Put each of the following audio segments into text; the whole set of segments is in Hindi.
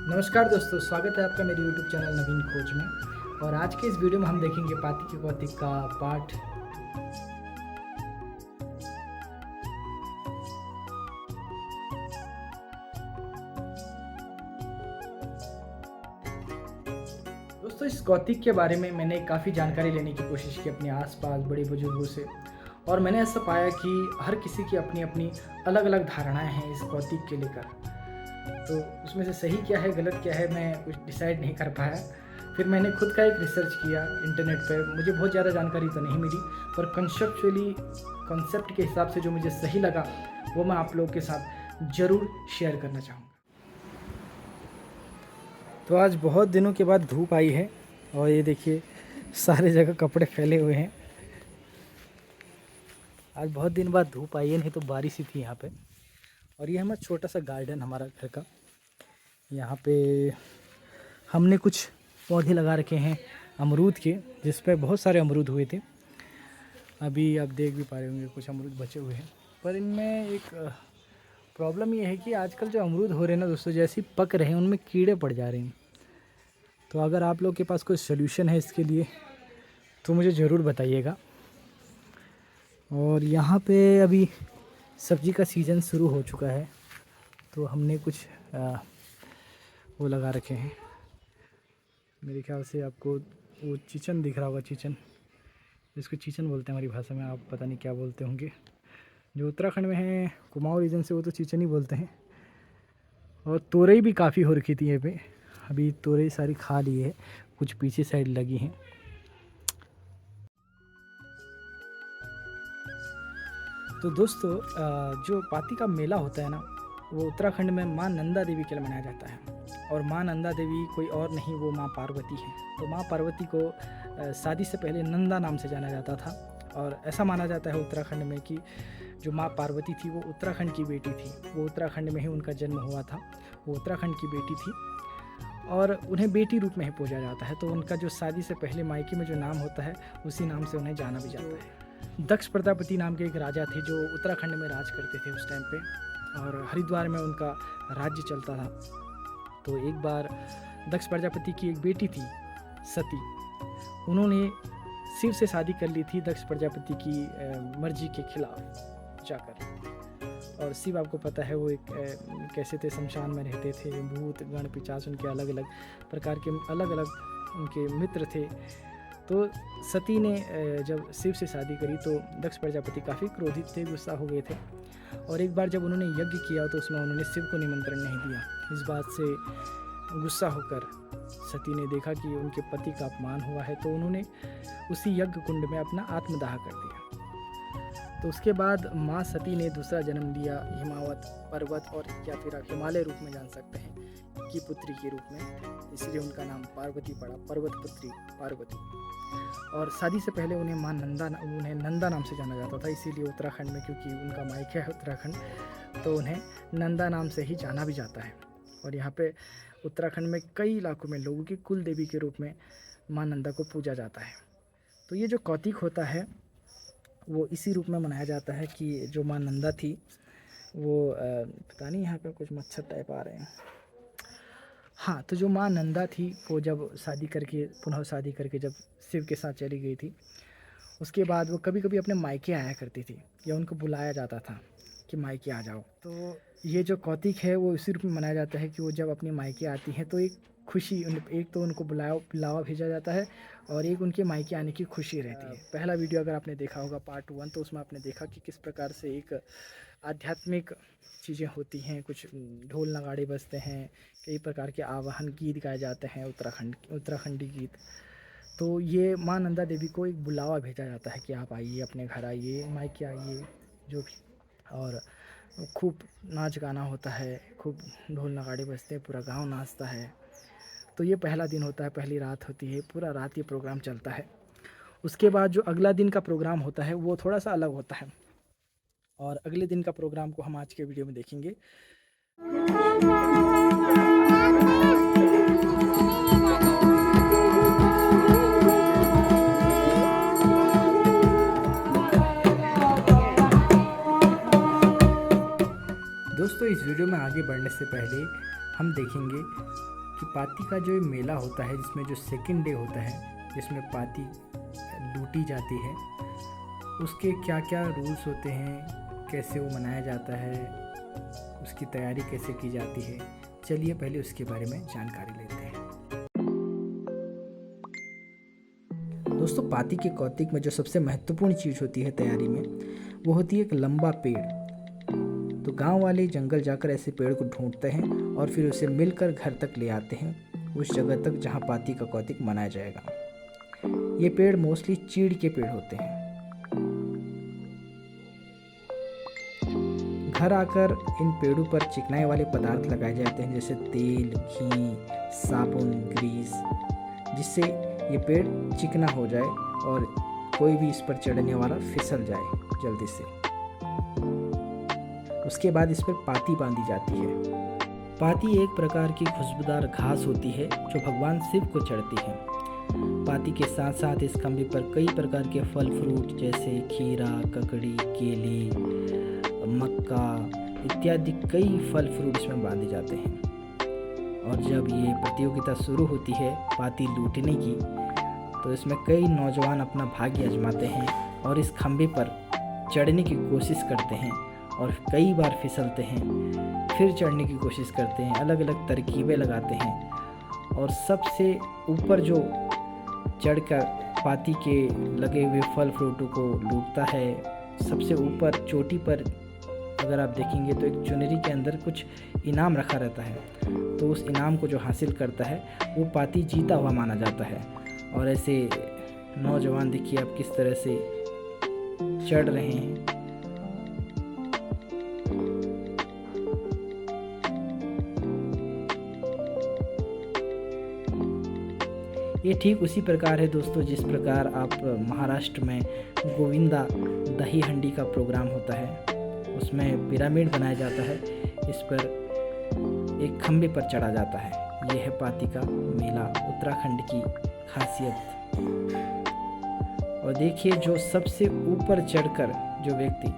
नमस्कार दोस्तों, स्वागत है आपका मेरे YouTube चैनल नवीन खोज में। और आज के इस वीडियो में हम देखेंगे पाती की कौतिक का पाठ। दोस्तों, इस कौतिक के बारे में मैंने काफ़ी जानकारी लेने की कोशिश की अपने आसपास बड़े बुजुर्गों से, और मैंने ऐसा पाया कि हर किसी की अपनी अपनी अलग अलग धारणाएं हैं इस कौतिक के लेकर। तो उसमें से सही क्या है गलत क्या है मैं कुछ डिसाइड नहीं कर पाया। फिर मैंने खुद का एक रिसर्च किया इंटरनेट पर। मुझे बहुत ज़्यादा जानकारी तो नहीं मिली, पर कॉन्सेप्ट के हिसाब से जो मुझे सही लगा वो मैं आप लोगों के साथ ज़रूर शेयर करना चाहूँगा। तो आज बहुत दिनों के बाद धूप आई है और ये देखिए सारे जगह कपड़े फैले हुए हैं। आज बहुत दिन बाद धूप आई है, नहीं तो बारिश ही थी यहाँ पे। और ये हमारा छोटा सा गार्डन हमारा घर का। यहाँ पे हमने कुछ पौधे लगा रखे हैं अमरूद के, जिस पे बहुत सारे अमरूद हुए थे। अभी आप देख भी पा रहे होंगे कुछ अमरूद बचे हुए हैं, पर इनमें एक प्रॉब्लम ये है कि आजकल जो अमरूद हो रहे हैं ना दोस्तों, जैसे ही पक रहे हैं उनमें कीड़े पड़ जा रहे हैं। तो अगर आप लोग के पास कोई सल्यूशन है इसके लिए तो मुझे ज़रूर बताइएगा। और यहाँ पे अभी सब्ज़ी का सीज़न शुरू हो चुका है, तो हमने कुछ वो लगा रखे हैं। मेरे ख्याल से आपको वो चिचन दिख रहा होगा, चिचन, जिसको चिचन बोलते हैं हमारी भाषा में, आप पता नहीं क्या बोलते होंगे। जो उत्तराखंड में है कुमाऊं रीजन से, वो तो चिचन ही बोलते हैं। और तोरई भी काफ़ी हो रखी थी यहाँ पे। अभी तोरई सारी खा ली है, कुछ पीछे साइड लगी हैं। तो दोस्तों, जो पाती का मेला होता है ना, वो उत्तराखंड में माँ नंदा देवी के लिए मनाया जाता है। और माँ नंदा देवी कोई और नहीं, वो माँ पार्वती है। तो माँ पार्वती को शादी से पहले नंदा नाम से जाना जाता था। और ऐसा माना जाता है उत्तराखंड में कि जो माँ पार्वती थी वो उत्तराखंड की बेटी थी। वो उत्तराखंड में ही उनका जन्म हुआ था, वो उत्तराखंड की बेटी थी और उन्हें बेटी रूप में ही पूजा जाता है। तो उनका जो शादी से पहले मायके में जो नाम होता है उसी नाम से उन्हें जाना भी जाता है। दक्ष प्रजापति नाम के एक राजा थे जो उत्तराखंड में राज करते थे उस टाइम पे, और हरिद्वार में उनका राज्य चलता था। तो एक बार दक्ष प्रजापति की एक बेटी थी सती, उन्होंने शिव से शादी कर ली थी दक्ष प्रजापति की मर्जी के खिलाफ जाकर। और शिव आपको पता है वो एक कैसे थे, शमशान में रहते थे, भूत गण पिशाच उनके अलग अलग प्रकार के अलग अलग उनके मित्र थे। तो सती ने जब शिव से शादी करी तो दक्ष प्रजापति काफ़ी क्रोधित थे, गुस्सा हो गए थे। और एक बार जब उन्होंने यज्ञ किया तो उसमें उन्होंने शिव को निमंत्रण नहीं दिया। इस बात से गुस्सा होकर सती ने देखा कि उनके पति का अपमान हुआ है, तो उन्होंने उसी यज्ञ कुंड में अपना आत्मदाह कर दिया। तो उसके बाद माँ सती ने दूसरा जन्म लिया हिमावत पर्वत, और या फिर आप हिमालय रूप में जान सकते हैं, की पुत्री के रूप में। इसलिए उनका नाम पार्वती पड़ा, पर्वत पुत्री पार्वती। और शादी से पहले उन्हें उन्हें नंदा नाम से जाना जाता था। इसीलिए उत्तराखंड में, क्योंकि उनका मायका है उत्तराखंड, तो उन्हें नंदा नाम से ही जाना भी जाता है। और यहाँ पे उत्तराखंड में कई इलाकों में लोगों की कुल देवी के रूप में माँ नंदा को पूजा जाता है। तो ये जो कौतिक होता है वो इसी रूप में मनाया जाता है कि जो माँ नंदा थी वो पता नहीं यहाँ पे कुछ मच्छर टाइप आ रहे हैं। हाँ, तो जो माँ नंदा थी वो जब पुनः शादी करके जब शिव के साथ चली गई थी, उसके बाद वो कभी कभी अपने मायके आया करती थी, या उनको बुलाया जाता था कि मायके आ जाओ। तो ये जो कौतिक है वो इसी रूप में मनाया जाता है कि वो जब अपने मायके आती हैं तो एक खुशी, एक तो उनको बुलावा भेजा जाता है और एक उनके मायके आने की खुशी रहती है। पहला वीडियो अगर आपने देखा होगा पार्ट 1, तो उसमें आपने देखा कि किस प्रकार से एक आध्यात्मिक चीज़ें होती हैं, कुछ ढोल नगाड़े बजते हैं, कई प्रकार के आवाहन गीत गाए जाते हैं, उत्तराखंडी गीत। तो ये माँ नंदा देवी को एक बुलावा भेजा जाता है कि आप आइए, अपने घर आइए, मायके आइए, जो भी। और खूब नाच गाना होता है, खूब ढोल नगाड़े बजते हैं, पूरा गांव नाचता है। तो ये पहला दिन होता है, पहली रात होती है, पूरा रात ये प्रोग्राम चलता है। उसके बाद जो अगला दिन का प्रोग्राम होता है वो थोड़ा सा अलग होता है, और अगले दिन का प्रोग्राम को हम आज के वीडियो में देखेंगे। दोस्तों, इस वीडियो में आगे बढ़ने से पहले हम देखेंगे कि पाती का जो ये मेला होता है, जिसमें जो सेकंड डे होता है, जिसमें पाती लूटी जाती है, उसके क्या क्या रूल्स होते हैं, कैसे वो मनाया जाता है, उसकी तैयारी कैसे की जाती है। चलिए पहले उसके बारे में जानकारी लेते हैं। दोस्तों, पाती के कौतिक में जो सबसे महत्वपूर्ण चीज़ होती है तैयारी में, वो होती है एक लंबा पेड़। तो गांव वाले जंगल जाकर ऐसे पेड़ को ढूंढते हैं और फिर उसे मिलकर घर तक ले आते हैं, उस जगह तक जहां पाती का कौतिक मनाया जाएगा। ये पेड़ मोस्टली चीड़ के पेड़ होते हैं। घर आकर इन पेड़ों पर चिकनाई वाले पदार्थ लगाए जाते हैं, जैसे तेल, घी, साबुन, ग्रीस, जिससे ये पेड़ चिकना हो जाए और कोई भी इस पर चढ़ने वाला फिसल जाए जल्दी से। उसके बाद इस पर पाती बांधी जाती है। पाती एक प्रकार की खुशबूदार घास होती है जो भगवान शिव को चढ़ती है। पाती के साथ साथ इस खंभे पर कई प्रकार के फल फ्रूट जैसे खीरा, ककड़ी, केले, मक्का इत्यादि कई फल फ्रूट इसमें बांधे जाते हैं। और जब ये प्रतियोगिता शुरू होती है पाती लूटने की, तो इसमें कई नौजवान अपना भाग्य आजमाते हैं और इस खंभे पर चढ़ने की कोशिश करते हैं और कई बार फिसलते हैं, फिर चढ़ने की कोशिश करते हैं, अलग अलग तरकीबें लगाते हैं और सबसे ऊपर जो चढ़कर पाती के लगे हुए फल फ्रूटों को लूटता है, सबसे ऊपर चोटी पर अगर आप देखेंगे तो एक चुनरी के अंदर कुछ इनाम रखा रहता है, तो उस इनाम को जो हासिल करता है वो पाती जीता हुआ माना जाता है। और ऐसे नौजवान देखिए आप किस तरह से चढ़ रहे हैं। ये ठीक उसी प्रकार है दोस्तों, जिस प्रकार आप महाराष्ट्र में गोविंदा दही हंडी का प्रोग्राम होता है, उसमें पिरामिड बनाया जाता है, इस पर एक खंबे पर चढ़ा जाता है। यह है पाती का मेला, उत्तराखंड की खासियत। और देखिए जो सबसे ऊपर चढ़कर जो व्यक्ति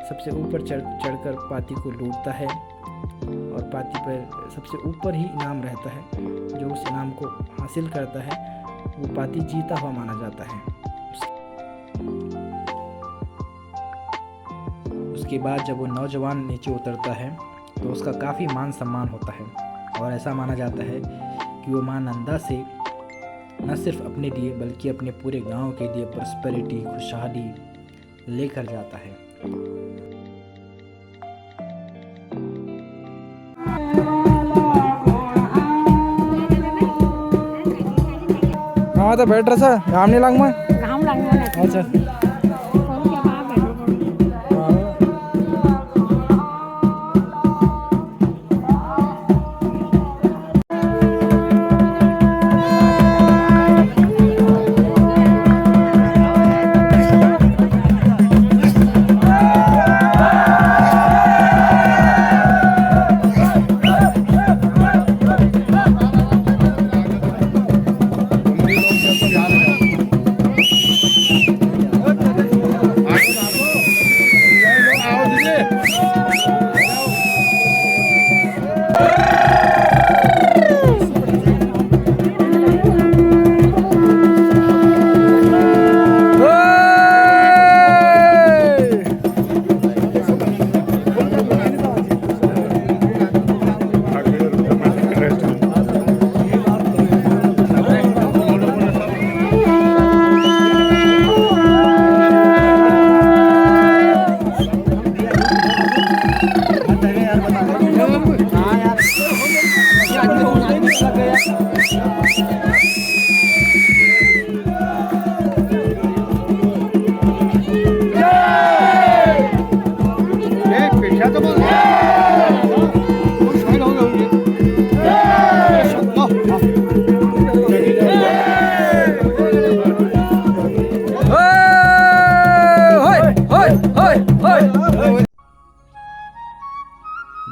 सबसे ऊपर चढ़कर पाती को लूटता है और पाती पर सबसे ऊपर ही इनाम रहता है, जो उस इनाम को हासिल करता है वो पाती जीता हुआ माना जाता है। उसके बाद जब वो नौजवान नीचे उतरता है तो उसका काफ़ी मान सम्मान होता है और ऐसा माना जाता है कि वो माँ नंदा से न सिर्फ अपने लिए बल्कि अपने पूरे गांव के लिए प्रॉस्पेरिटी, खुशहाली लेकर जाता है। हाँ तो बैठ रहा था घाम नहीं लाग में अच्छा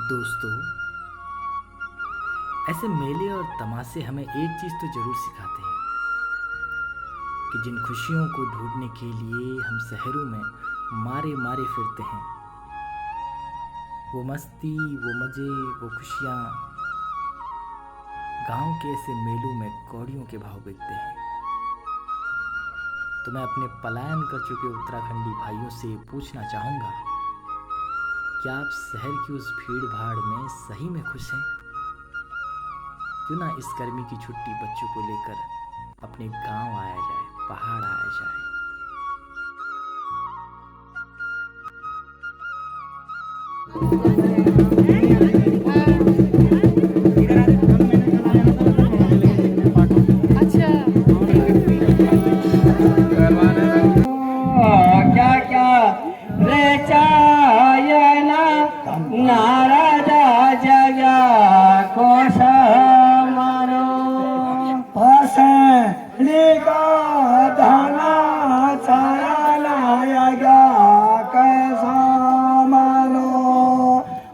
दोस्तों, ऐसे मेले और तमाशे हमें एक चीज़ तो ज़रूर सिखाते हैं कि जिन खुशियों को ढूंढने के लिए हम शहरों में मारे मारे फिरते हैं, वो मस्ती, वो मज़े, वो खुशियाँ गांव के ऐसे मेलों में कौड़ियों के भाव बिकते हैं। तो मैं अपने पलायन कर चुके उत्तराखंडी भाइयों से पूछना चाहूँगा, क्या आप शहर की उस भीड़ भाड़ में सही में खुश हैं? क्यों ना इस गर्मी की छुट्टी बच्चों को लेकर अपने गांव आया जाए, पहाड़ आया जाए। क्या क्या रे चायना नाराजा जगा कोश मारो का धना चायना यगा कैसा मानो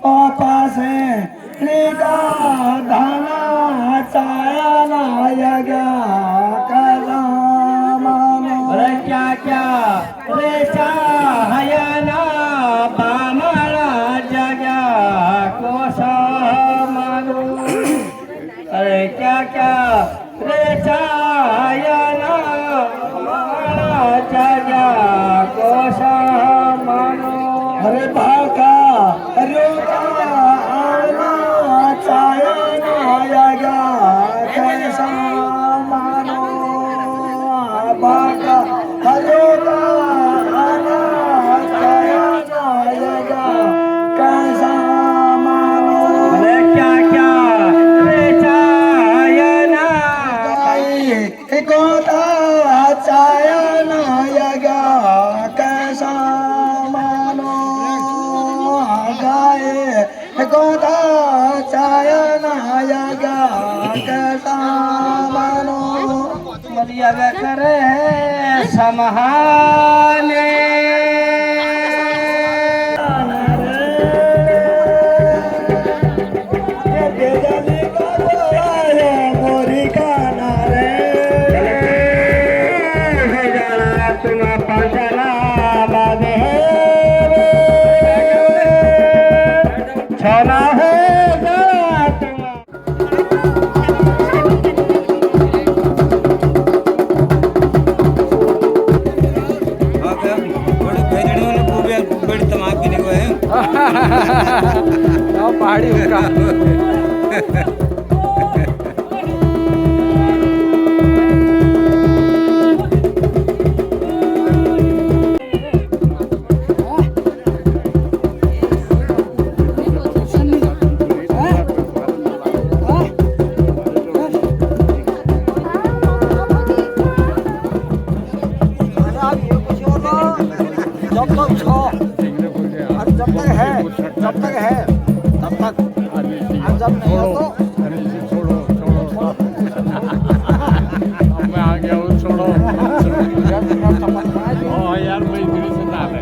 ओ पासे का धना चायना यगा कैसा मानो अरे क्या क्या रे चाहयना बामरा जगा कोश मानो अरे क्या क्या रे चाहयना बामरा जगा कोश मानो अरे भाका रोका आना चाहयना यगा कैसा मानो भाका हरोगा आना चाहयना यगा कैसा मानो अरे क्या क्या रे चाहयना कोता चाहयना यगा कैसा मानो गाए कोता चाहयना यगा कैसा मानो यग करे समहाने मोरी का नारे तुम पंचला बाबे छना है पहाड़ी उसका जब तक है तब तक जब नहीं हो तो मैं आ गया हूँ, छोड़ो यार मैं इधर से ना है।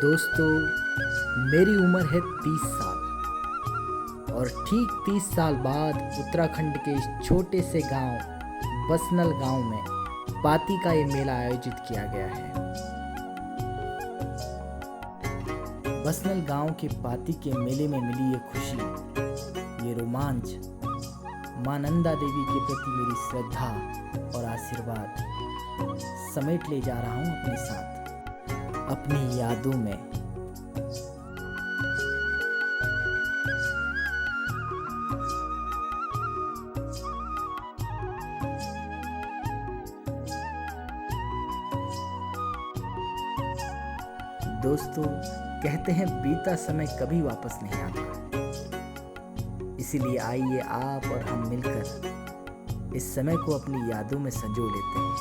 दोस्तों, मेरी उम्र है 30 साल और ठीक 30 साल बाद उत्तराखंड के इस छोटे से गांव बसनल गांव में पाती का ये मेला आयोजित किया गया है। बसनल गांव के पाती के मेले में मिली ये खुशी, ये रोमांच, मां नंदा देवी के प्रति मेरी श्रद्धा और आशीर्वाद समेट ले जा रहा हूं अपने साथ, अपनी यादों में। दोस्तों, कहते हैं बीता समय कभी वापस नहीं आता, इसीलिए आइए आप और हम मिलकर इस समय को अपनी यादों में संजो लेते हैं।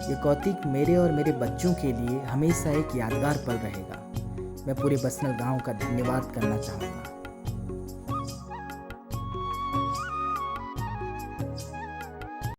ये कौतिक मेरे और मेरे बच्चों के लिए हमेशा एक यादगार पल रहेगा। मैं पूरे बसनल गांव का धन्यवाद करना चाहूँगा।